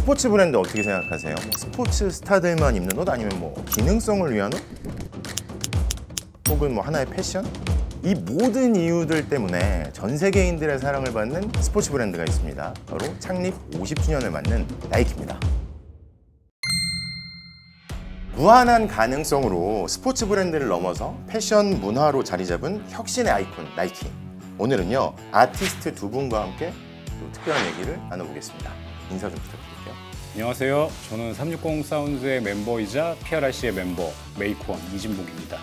스포츠 브랜드 어떻게 생각하세요? 뭐 스포츠 스타들만 입는 옷 아니면 뭐 기능성을 위한 옷? 혹은 뭐 하나의 패션? 이 모든 이유들 때문에 전 세계인들의 사랑을 받는 스포츠 브랜드가 있습니다. 바로 창립 50주년을 맞는 나이키입니다. 무한한 가능성으로 스포츠 브랜드를 넘어서 패션 문화로 자리 잡은 혁신의 아이콘 나이키. 오늘은요 아티스트 두 분과 함께 또 특별한 얘기를 나눠보겠습니다. 인사 좀 부탁드릴게요. 안녕하세요. 저는 360 사운드의 멤버이자 PRRC의 멤버 메이크원 이진봉입니다.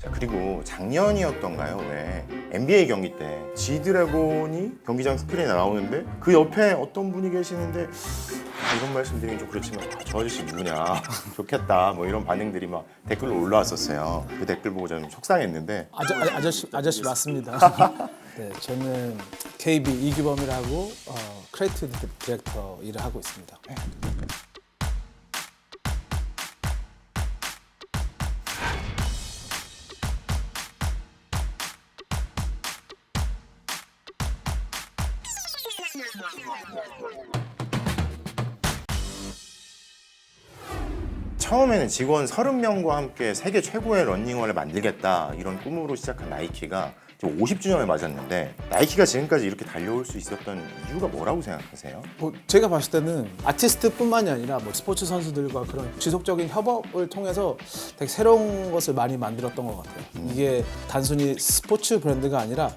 자, 그리고 작년이었던가요? 왜 NBA 경기 때 G드래곤이 경기장 스크린에 나오는데 그 옆에 어떤 분이 계시는데 이런 말씀드리긴 좀 그렇지만 저 아저씨 누구냐 좋겠다 뭐 이런 반응들이 막 댓글로 올라왔었어요. 그 댓글 보고 저는 속상했는데 아저씨 맞습니다. 네, 저는 KB 이규범이라고 크리에이티브 디렉터 일을 하고 있습니다. 처음에는 직원 30명과 함께 세계 최고의 러닝화를 만들겠다 이런 꿈으로 시작한 나이키가 지금 50주년을 맞았는데 나이키가 지금까지 이렇게 달려올 수 있었던 이유가 뭐라고 생각하세요? 뭐 제가 봤을 때는 아티스트뿐만이 아니라 뭐 스포츠 선수들과 그런 지속적인 협업을 통해서 되게 새로운 것을 많이 만들었던 것 같아요. 이게 단순히 스포츠 브랜드가 아니라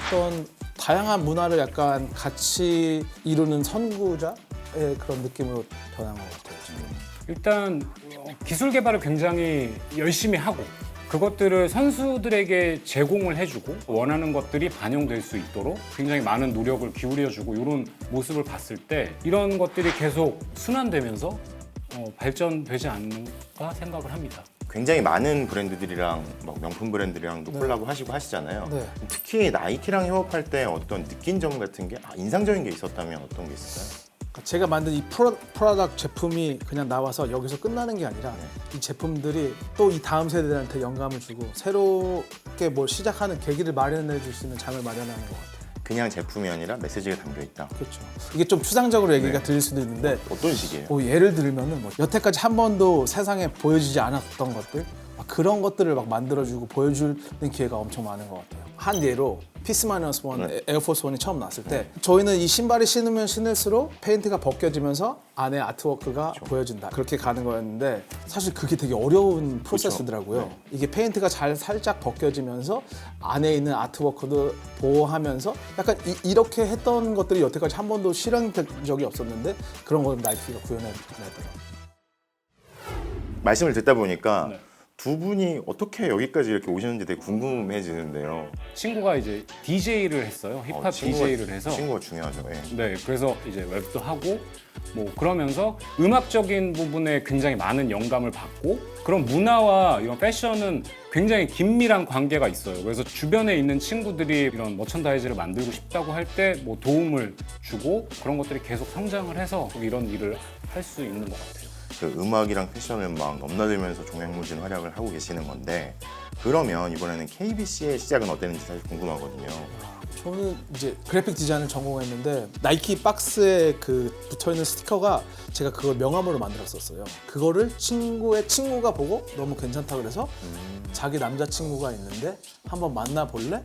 어떤 다양한 문화를 약간 같이 이루는 선구자의 그런 느낌으로 변한 것 같아요. 지금. 일단 기술 개발을 굉장히 열심히 하고 그것들을 선수들에게 제공을 해주고 원하는 것들이 반영될 수 있도록 굉장히 많은 노력을 기울여주고 이런 모습을 봤을 때 이런 것들이 계속 순환되면서 발전되지 않는가 생각을 합니다. 굉장히 많은 브랜드들이랑 막 명품 브랜드들이랑도 콜라보 하시고 하시잖아요. 네. 특히 나이키랑 협업할 때 어떤 느낀 점 같은 게 인상적인 게 있었다면 어떤 게 있을까요? 제가 만든 이 프로덕트 제품이 그냥 나와서 여기서 끝나는 게 아니라 이 제품들이 또 이 다음 세대들한테 영감을 주고 새롭게 뭘 시작하는 계기를 마련해 줄 수 있는 장을 마련하는 것 같아요. 그냥 제품이 아니라 메시지가 담겨 있다. 그렇죠. 이게 좀 추상적으로 얘기가 들릴 수도 있는데 어떤 식이에요? 뭐 예를 들면은 뭐 여태까지 한 번도 세상에 보여지지 않았던 것들 막 그런 것들을 막 만들어주고 보여주는 기회가 엄청 많은 것 같아요. 한 예로 피스-1 에어포스 1이 처음 나왔을 때 저희는 이 신발이 신으면 신을수록 페인트가 벗겨지면서 안에 아트워크가 보여진다 그렇게 가는 거였는데 사실 그게 되게 어려운 프로세스더라고요. 이게 페인트가 살짝 벗겨지면서 안에 있는 아트워크도 보호하면서 약간 이렇게 했던 것들이 여태까지 한 번도 실현된 적이 없었는데 그런 걸 나이키가 구현해냈더라고요. 말씀을 듣다 보니까 두 분이 어떻게 여기까지 이렇게 오셨는지 되게 궁금해지는데요. 친구가 이제 DJ를 했어요. 힙합 DJ를 해서. 친구가 중요하죠. 예. 네, 그래서 이제 랩도 하고 뭐 그러면서 음악적인 부분에 굉장히 많은 영감을 받고 그런 문화와 이런 패션은 굉장히 긴밀한 관계가 있어요. 그래서 주변에 있는 친구들이 이런 머천다이즈를 만들고 싶다고 할 때 뭐 도움을 주고 그런 것들이 계속 성장을 해서 이런 일을 할 수 있는 것 같아요. 그 음악이랑 패션을 막 넘나들면서 종횡무진 활약을 하고 계시는 건데 그러면 이번에는 KBC의 시작은 어땠는지 사실 궁금하거든요. 저는 이제 그래픽 디자인을 전공했는데 나이키 박스에 그 붙어있는 스티커가 제가 그걸 명함으로 만들었었어요. 그거를 친구의 친구가 보고 너무 괜찮다 그래서 자기 남자친구가 있는데 한번 만나볼래?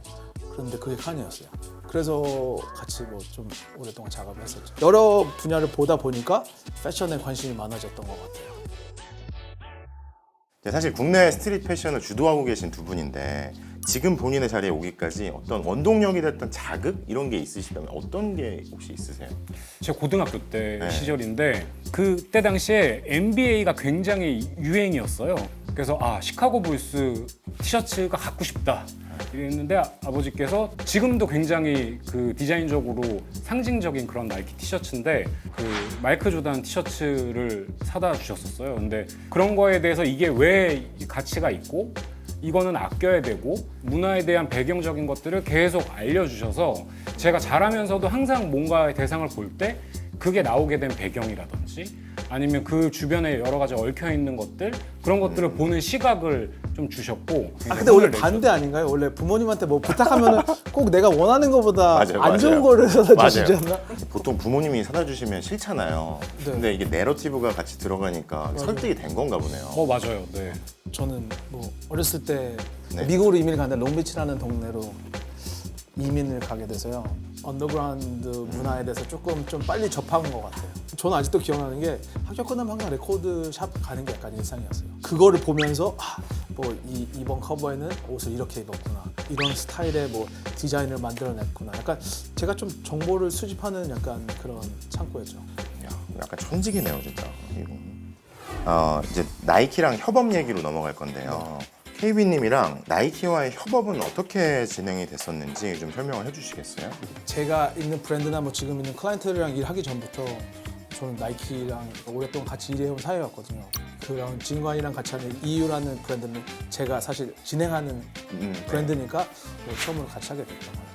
그런데 그게 칸이었어요. 그래서 같이 뭐 좀 오랫동안 작업을 했었죠. 여러 분야를 보다 보니까 패션에 관심이 많아졌던 것 같아요. 사실 국내 스트릿 패션을 주도하고 계신 두 분인데 지금 본인의 자리에 오기까지 어떤 원동력이 됐던 자극 이런 게 있으시다면 어떤 게 혹시 있으세요? 제 고등학교 때 네. 시절인데 그때 당시에 NBA가 굉장히 유행이었어요. 그래서 시카고 불스 티셔츠가 갖고 싶다 이랬는데 아버지께서 지금도 굉장히 그 디자인적으로 상징적인 그런 나이키 티셔츠인데 그 마이클 조던 티셔츠를 사다 주셨었어요. 근데 그런 거에 대해서 이게 왜 가치가 있고 이거는 아껴야 되고 문화에 대한 배경적인 것들을 계속 알려주셔서 제가 자라면서도 항상 뭔가의 대상을 볼 때 그게 나오게 된 배경이라든지 아니면 그 주변에 여러 가지 얽혀 있는 것들 그런 것들을 보는 시각을 좀 주셨고. 근데 원래 반대 아닌가요? 원래 부모님한테 뭐 부탁하면은 꼭 내가 원하는 것보다 맞아요, 안 좋은 맞아요. 거를 사다 맞아요. 주시지 않나? 보통 부모님이 사다 주시면 싫잖아요. 네. 근데 이게 내러티브가 같이 들어가니까 설득이 된 건가 보네요. 맞아요. 네. 저는 뭐 어렸을 때 네. 미국으로 이민을 갔는데 롱비치라는 동네로 이민을 가게 돼서요. 언더그라운드 문화에 대해서 조금 좀 빨리 접한 것 같아요. 저는 아직도 기억나는 게 학교 끝나면 항상 레코드 샵 가는 게 약간 일상이었어요. 그거를 보면서 뭐 이번 커버에는 옷을 이렇게 입었구나. 이런 스타일의 뭐 디자인을 만들어냈구나. 약간 제가 좀 정보를 수집하는 약간 그런 창구였죠. 야, 약간 천직이네요, 진짜. 이거. 이제 나이키랑 협업 얘기로 넘어갈 건데요. KB님이랑 나이키와의 협업은 어떻게 진행이 됐었는지 좀 설명을 해주시겠어요? 제가 있는 브랜드나 뭐 지금 있는 클라이언트랑 일하기 전부터 저는 나이키랑 오랫동안 같이 일해온 사이였거든요. 그런 진관이랑 같이 하는 EU라는 브랜드는 제가 사실 진행하는 브랜드니까 뭐 처음으로 같이 하게 됐던 거예요.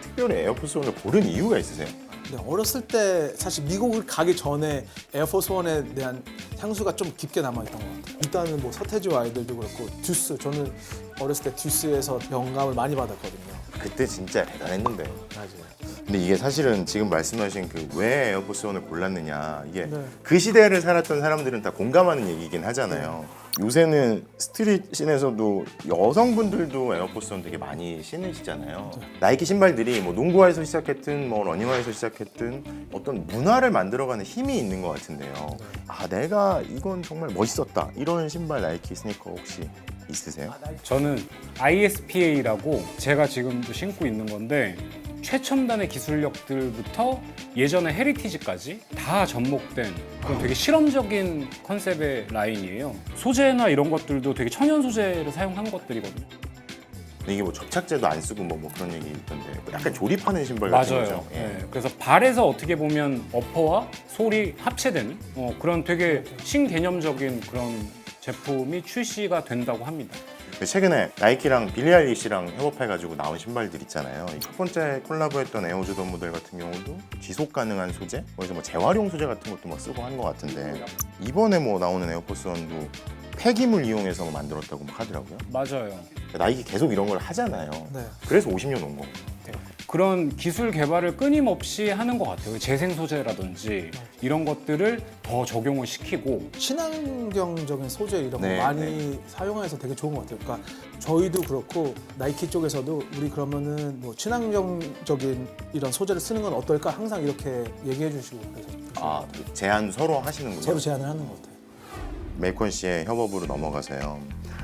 특별히 에어포스원을 고른 이유가 있으세요? 근데 어렸을 때 사실 미국을 가기 전에 에어포스 원에 대한 향수가 좀 깊게 남아있던 것 같아요. 일단은 뭐 서태지와 아이들도 그렇고 듀스, 저는 어렸을 때 듀스에서 영감을 많이 받았거든요. 그때 진짜 대단했는데. 맞아요. 근데 이게 사실은 지금 말씀하신 그 왜 에어포스원을 골랐느냐 이게 네. 그 시대를 살았던 사람들은 다 공감하는 얘기긴 하잖아요. 요새는 스트릿 씬에서도 여성분들도 에어포스원 되게 많이 신으시잖아요. 나이키 신발들이 뭐 농구화에서 시작했든 뭐 러닝화에서 시작했든 어떤 문화를 만들어가는 힘이 있는 것 같은데요. 아, 내가 이건 정말 멋있었다 이런 신발 나이키 스니커 혹시 있으세요? 저는 ISPA라고 제가 지금도 신고 있는 건데 최첨단의 기술력들부터 예전의 헤리티지까지 다 접목된 그런 되게 실험적인 컨셉의 라인이에요. 소재나 이런 것들도 되게 천연 소재를 사용한 것들이거든요. 근데 이게 뭐 접착제도 안 쓰고 뭐 그런 얘기 있던데 약간 조립하는 신발 같은 맞아요. 거죠? 예. 네. 그래서 발에서 어떻게 보면 어퍼와 솔이 합체되는 그런 되게 신개념적인 그런 제품이 출시가 된다고 합니다. 최근에 나이키랑 빌리 아일리시랑 협업해가지고 나온 신발들 있잖아요. 첫 번째 콜라보했던 에어조던 모델 같은 경우도 지속 가능한 소재, 거기서 뭐 재활용 소재 같은 것도 막 쓰고 한 것 같은데 이번에 뭐 나오는 에어포스원도 폐기물 이용해서 뭐 만들었다고 막 하더라고요. 맞아요. 나이키 계속 이런 걸 하잖아요. 네. 그래서 50년 온 거예요. 그런 기술 개발을 끊임없이 하는 것 같아요. 재생 소재라든지 이런 것들을 더 적용을 시키고 친환경적인 소재 이런 거 네, 많이 사용해서 되게 좋은 것 같아요. 그러니까 저희도 그렇고 나이키 쪽에서도 우리 그러면은 뭐 친환경적인 이런 소재를 쓰는 건 어떨까 항상 이렇게 얘기해 주시고 그래서 아, 제안 서로 하시는군요. 서로 제안을 하는 것 같아요. 메이컨 씨의 협업으로 넘어가서요.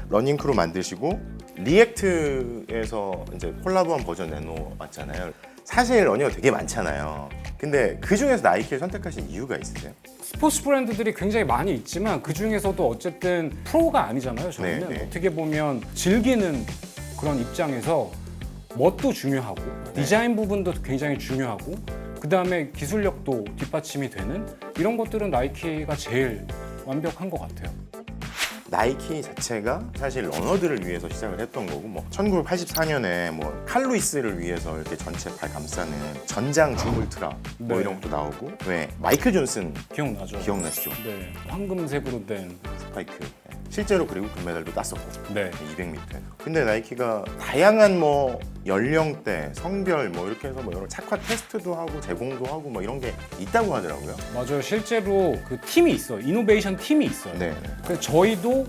러닝크루 만드시고 리액트에서 이제 콜라보한 버전 내놓았잖아요. 사실 러닝가 되게 많잖아요. 근데 그 중에서 나이키를 선택하신 이유가 있으세요? 스포츠 브랜드들이 굉장히 많이 있지만 그 중에서도 어쨌든 프로가 아니잖아요. 저희는 네, 네. 어떻게 보면 즐기는 그런 입장에서 멋도 중요하고 디자인 부분도 굉장히 중요하고 그 다음에 기술력도 뒷받침이 되는 이런 것들은 나이키가 제일 완벽한 것 같아요. 나이키 자체가 사실 러너들을 위해서 시작을 했던 거고 뭐 1984년에 뭐 칼루이스를 위해서 이렇게 전체 발 감싸는 전장 줌 울트라 뭐 네. 이런 것도 나오고 왜 마이클 존슨 기억나죠? 기억나시죠? 네, 황금색으로 된 스파이크 실제로 그리고 금메달도 땄었고 네. 200m. 근데 나이키가 다양한 뭐 연령대, 성별 뭐 이렇게 해서 뭐 여러 착화 테스트도 하고 제공도 하고 뭐 이런 게 있다고 하더라고요. 맞아요. 실제로 그 팀이 있어요. 이노베이션 팀이 있어요. 네. 그래서 저희도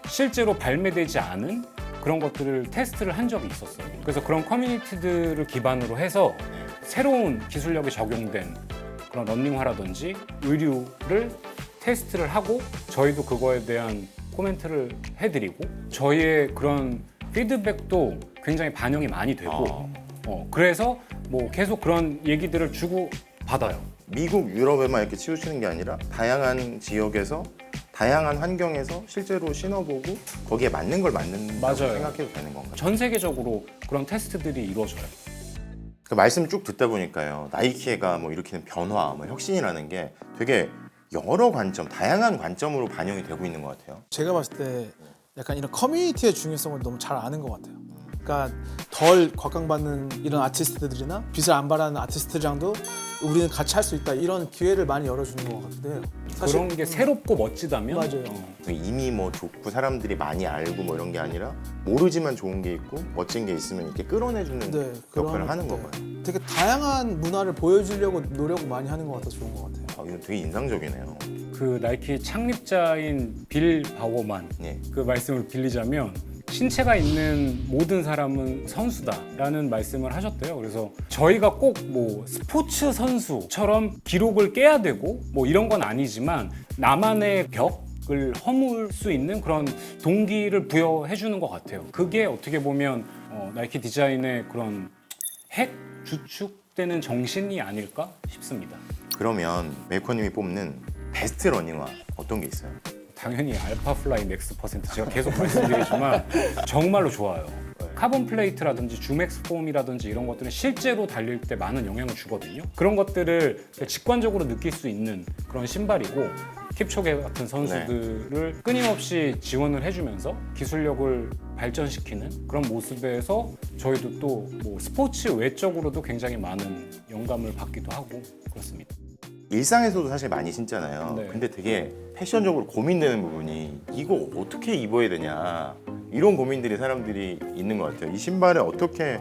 실제로 발매되지 않은 그런 것들을 테스트를 한 적이 있었어요. 그래서 그런 커뮤니티들을 기반으로 해서 새로운 기술력이 적용된 그런 런닝화라든지 의류를 테스트를 하고 저희도 그거에 대한 코멘트를 해드리고 저희의 그런 피드백도 굉장히 반영이 많이 되고 그래서 뭐 계속 그런 얘기들을 주고 받아요. 미국, 유럽에만 이렇게 치우치는 게 아니라 다양한 지역에서 다양한 환경에서 실제로 신어보고 거기에 맞는 걸 맞는다고 맞아요. 생각해도 되는 건가요? 전 세계적으로 그런 테스트들이 이루어져요. 그 말씀 쭉 듣다 보니까요. 나이키가 뭐 일으키는 변화, 뭐 혁신이라는 게 되게 여러 관점, 다양한 관점으로 반영이 되고 있는 것 같아요. 제가 봤을 때 약간 이런 커뮤니티의 중요성을 너무 잘 아는 것 같아요. 그러니까 덜 곽강받는 이런 아티스트들이나 빛을 안 발하는 아티스트랑도 우리는 같이 할 수 있다 이런 기회를 많이 열어주는 것 같은데요. 그런 게 새롭고 멋지다면 맞아요. 이미 뭐 좋고 사람들이 많이 알고 뭐 이런 게 아니라 모르지만 좋은 게 있고 멋진 게 있으면 이렇게 끌어내주는 네, 역할을 그런- 하는 네. 거고요. 되게 다양한 문화를 보여주려고 노력을 많이 하는 것 같아서 좋은 것 같아요. 이거 되게 인상적이네요. 그 나이키 창립자인 빌 바워만 예. 그 말씀을 빌리자면 신체가 있는 모든 사람은 선수다라는 말씀을 하셨대요. 그래서 저희가 꼭 뭐 스포츠 선수처럼 기록을 깨야 되고 뭐 이런 건 아니지만 나만의 벽을 허물 수 있는 그런 동기를 부여해 주는 것 같아요. 그게 어떻게 보면 나이키 디자인의 그런 핵 주축되는 정신이 아닐까 싶습니다. 그러면 메이커님이 뽑는 베스트 러닝화 어떤 게 있어요? 당연히 알파플라이 맥스 퍼센트 제가 계속 말씀드리지만 정말로 좋아요. 카본 플레이트라든지 주맥스 폼이라든지 이런 것들은 실제로 달릴 때 많은 영향을 주거든요. 그런 것들을 직관적으로 느낄 수 있는 그런 신발이고 킵초게 같은 선수들을 끊임없이 지원을 해주면서 기술력을 발전시키는 그런 모습에서 저희도 또 뭐 스포츠 외적으로도 굉장히 많은 영감을 받기도 하고 그렇습니다. 일상에서도 사실 많이 신잖아요. 네. 근데 되게 패션적으로 고민되는 부분이 이거 어떻게 입어야 되냐 이런 고민들이 사람들이 있는 것 같아요. 이 신발에 어떻게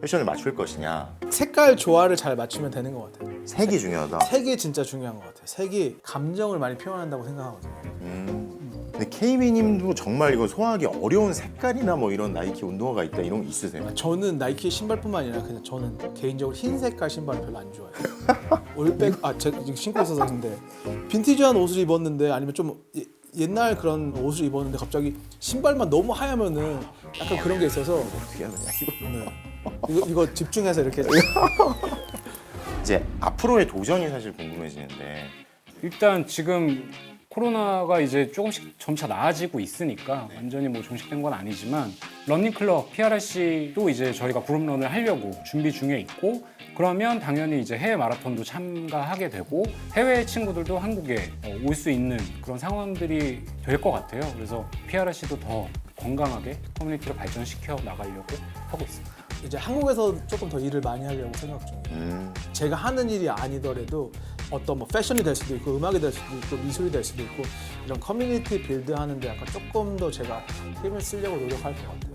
패션을 맞출 것이냐. 색깔 조화를 잘 맞추면 되는 것 같아요. 색이 중요하다. 색이 진짜 중요한 것 같아요. 색이 감정을 많이 표현한다고 생각하거든요. 근데 KB님도 정말 이거 소화하기 어려운 색깔이나 뭐 이런 나이키 운동화가 있다 이런 거 있으세요? 저는 나이키 신발뿐만 아니라 그냥 저는 개인적으로 흰 색깔 신발을 별로 안 좋아해요. 올백 제가 지금 신고 있어서 근데 빈티지한 옷을 입었는데 아니면 좀 옛날 그런 옷을 입었는데 갑자기 신발만 너무 하얗면은 약간 그런 게 있어서 어떻게 해야 되냐 이거. 네. 이거 집중해서 이렇게 이제 앞으로의 도전이 사실 궁금해지는데 일단 지금 코로나가 이제 조금씩 점차 나아지고 있으니까 완전히 뭐 종식된 건 아니지만 러닝클럽 PRC도 이제 저희가 그룹런을 하려고 준비 중에 있고 그러면 당연히 이제 해외 마라톤도 참가하게 되고 해외 친구들도 한국에 올 수 있는 그런 상황들이 될 것 같아요. 그래서 PRC도 더 건강하게 커뮤니티를 발전시켜 나가려고 하고 있습니다. 이제 한국에서 조금 더 일을 많이 하려고 생각 중이에요. 제가 하는 일이 아니더라도 어떤 뭐 패션이 될 수도 있고 음악이 될 수도 있고 미술이 될 수도 있고 이런 커뮤니티 빌드하는데 약간 조금 더 제가 힘을 쓰려고 노력할 것 같아요.